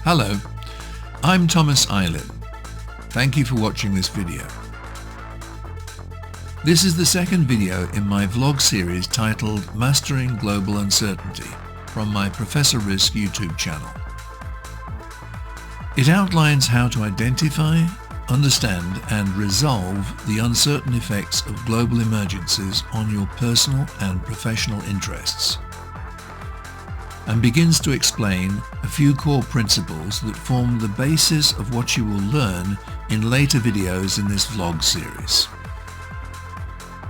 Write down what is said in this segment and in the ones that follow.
Hello, I'm Thomas Eilin. Thank you for watching this video. This is the second video in my vlog series titled Mastering Global Uncertainty from my Professor Risk YouTube channel. It outlines how to identify, understand and resolve the uncertain effects of global emergencies on your personal and professional interests, and begins to explain a few core principles that form the basis of what you will learn in later videos in this vlog series,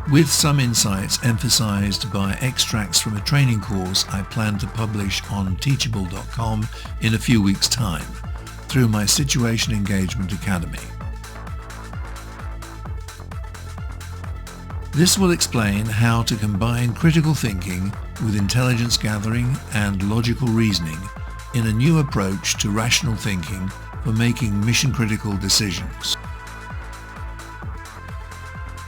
with some insights emphasized by extracts from a training course I plan to publish on Teachable.com in a few weeks' time through my Situation Engagement Academy. This will explain how to combine critical thinking with intelligence gathering and logical reasoning in a new approach to rational thinking for making mission-critical decisions.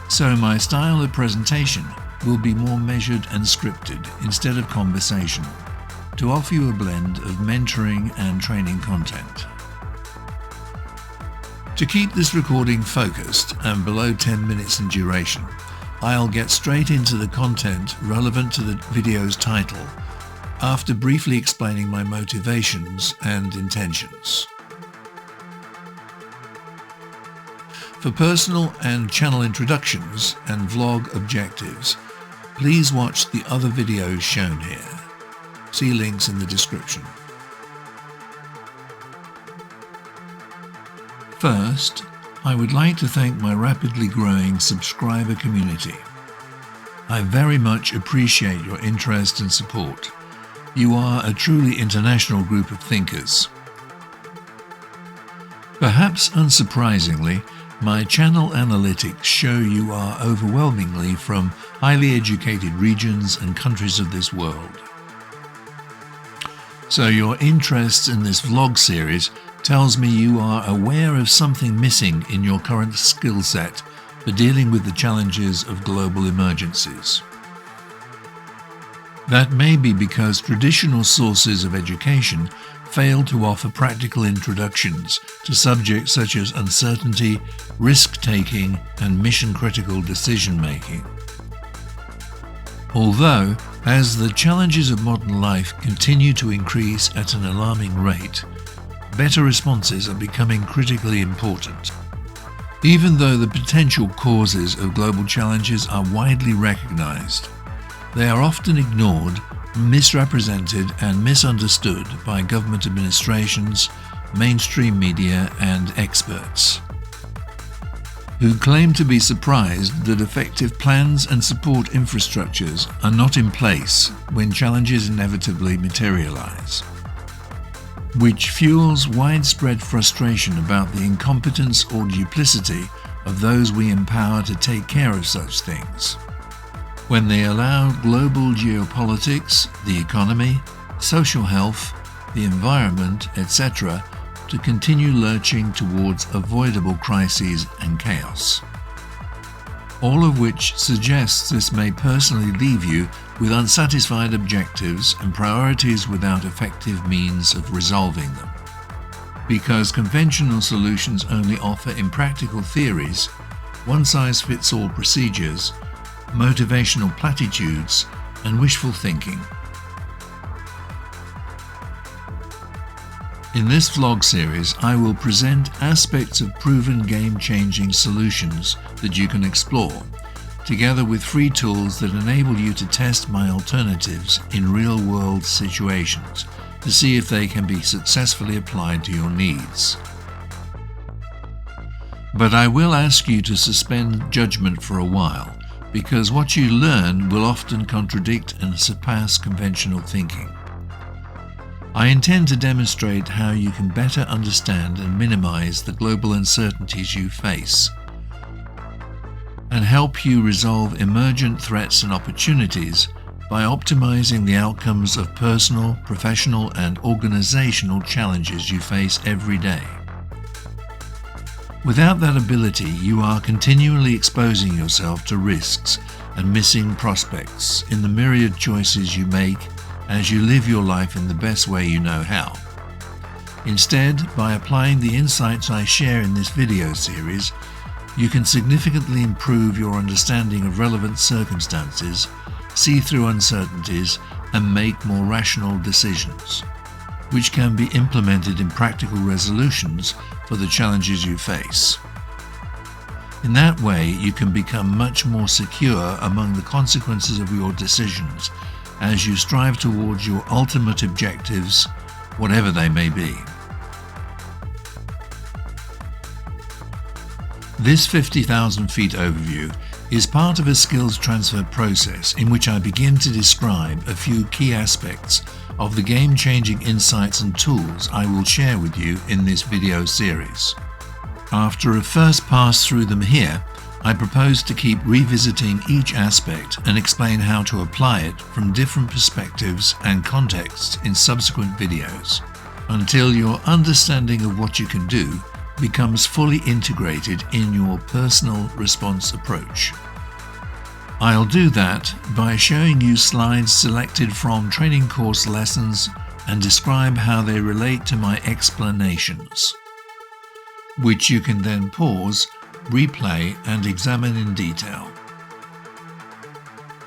So my style of presentation will be more measured and scripted instead of conversational, to offer you a blend of mentoring and training content. To keep this recording focused and below 10 minutes in duration, I'll get straight into the content relevant to the video's title after briefly explaining my motivations and intentions. For personal and channel introductions and vlog objectives, please watch the other videos shown here. See links in the description. First, I would like to thank my rapidly growing subscriber community. I very much appreciate your interest and support. You are a truly international group of thinkers. Perhaps unsurprisingly, my channel analytics show you are overwhelmingly from highly educated regions and countries of this world. So your interest in this vlog series tells me you are aware of something missing in your current skill set for dealing with the challenges of global emergencies. That may be because traditional sources of education fail to offer practical introductions to subjects such as uncertainty, risk-taking, and mission-critical decision-making. Although, as the challenges of modern life continue to increase at an alarming rate, better responses are becoming critically important. Even though the potential causes of global challenges are widely recognized, they are often ignored, misrepresented and misunderstood by government administrations, mainstream media and experts, who claim to be surprised that effective plans and support infrastructures are not in place when challenges inevitably materialize, which fuels widespread frustration about the incompetence or duplicity of those we empower to take care of such things, when they allow global geopolitics, the economy, social health, the environment, etc., to continue lurching towards avoidable crises and chaos. All of which suggests this may personally leave you with unsatisfied objectives and priorities without effective means of resolving them. Because conventional solutions only offer impractical theories, one-size-fits-all procedures, motivational platitudes, and wishful thinking. In this vlog series, I will present aspects of proven game-changing solutions that you can explore, together with free tools that enable you to test my alternatives in real-world situations to see if they can be successfully applied to your needs. But I will ask you to suspend judgment for a while, because what you learn will often contradict and surpass conventional thinking. I intend to demonstrate how you can better understand and minimize the global uncertainties you face, and help you resolve emergent threats and opportunities by optimizing the outcomes of personal, professional, and organizational challenges you face every day. Without that ability, you are continually exposing yourself to risks and missing prospects in the myriad choices you make as you live your life in the best way you know how. Instead, by applying the insights I share in this video series, you can significantly improve your understanding of relevant circumstances, see through uncertainties, and make more rational decisions, which can be implemented in practical resolutions for the challenges you face. In that way, you can become much more secure among the consequences of your decisions as you strive towards your ultimate objectives, whatever they may be. This 50,000 feet overview is part of a skills transfer process in which I begin to describe a few key aspects of the game-changing insights and tools I will share with you in this video series. After a first pass through them here, I propose to keep revisiting each aspect and explain how to apply it from different perspectives and contexts in subsequent videos, until your understanding of what you can do becomes fully integrated in your personal response approach. I'll do that by showing you slides selected from training course lessons and describe how they relate to my explanations, which you can then pause, replay, and examine in detail.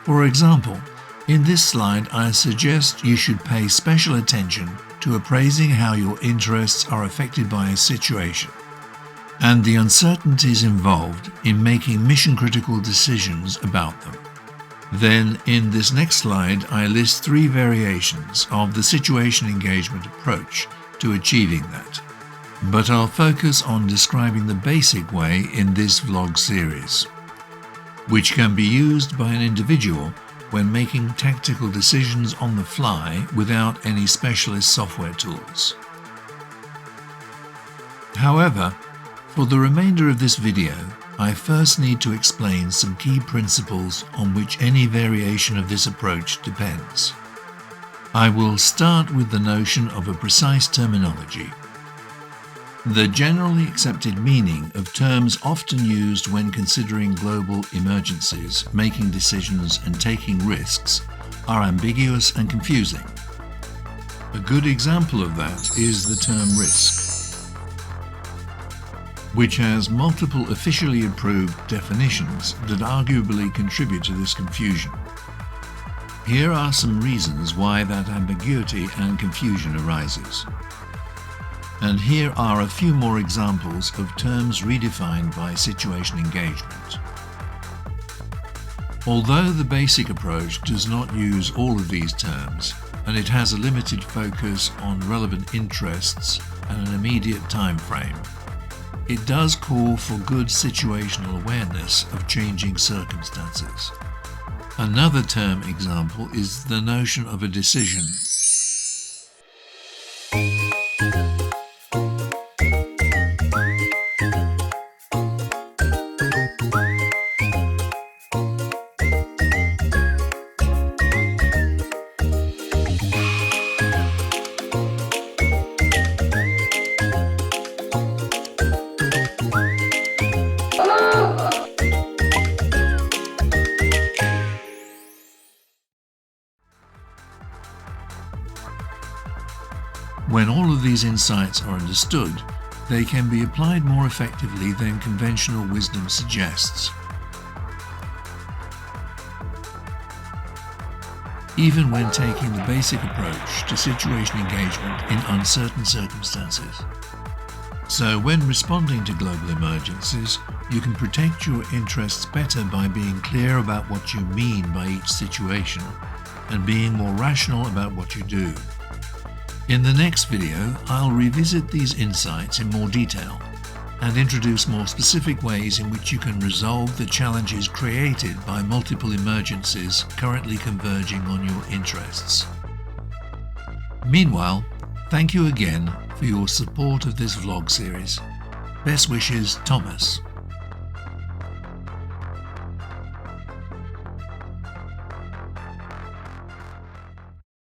For example, in this slide I suggest you should pay special attention to appraising how your interests are affected by a situation and the uncertainties involved in making mission-critical decisions about them. Then, in this next slide, I list 3 variations of the situation engagement approach to achieving that, but I'll focus on describing the basic way in this vlog series, which can be used by an individual when making tactical decisions on the fly without any specialist software tools. However, for the remainder of this video, I first need to explain some key principles on which any variation of this approach depends. I will start with the notion of a precise terminology. The generally accepted meaning of terms often used when considering global emergencies, making decisions, and taking risks are ambiguous and confusing. A good example of that is the term risk, which has multiple officially approved definitions that arguably contribute to this confusion. Here are some reasons why that ambiguity and confusion arises. And here are a few more examples of terms redefined by situation engagement. Although the basic approach does not use all of these terms, and it has a limited focus on relevant interests and an immediate time frame, it does call for good situational awareness of changing circumstances. Another term example is the notion of a decision. When all of these insights are understood, they can be applied more effectively than conventional wisdom suggests, even when taking the basic approach to situation engagement in uncertain circumstances. So when responding to global emergencies, you can protect your interests better by being clear about what you mean by each situation and being more rational about what you do. In the next video, I'll revisit these insights in more detail and introduce more specific ways in which you can resolve the challenges created by multiple emergencies currently converging on your interests. Meanwhile, thank you again for your support of this vlog series. Best wishes, Thomas.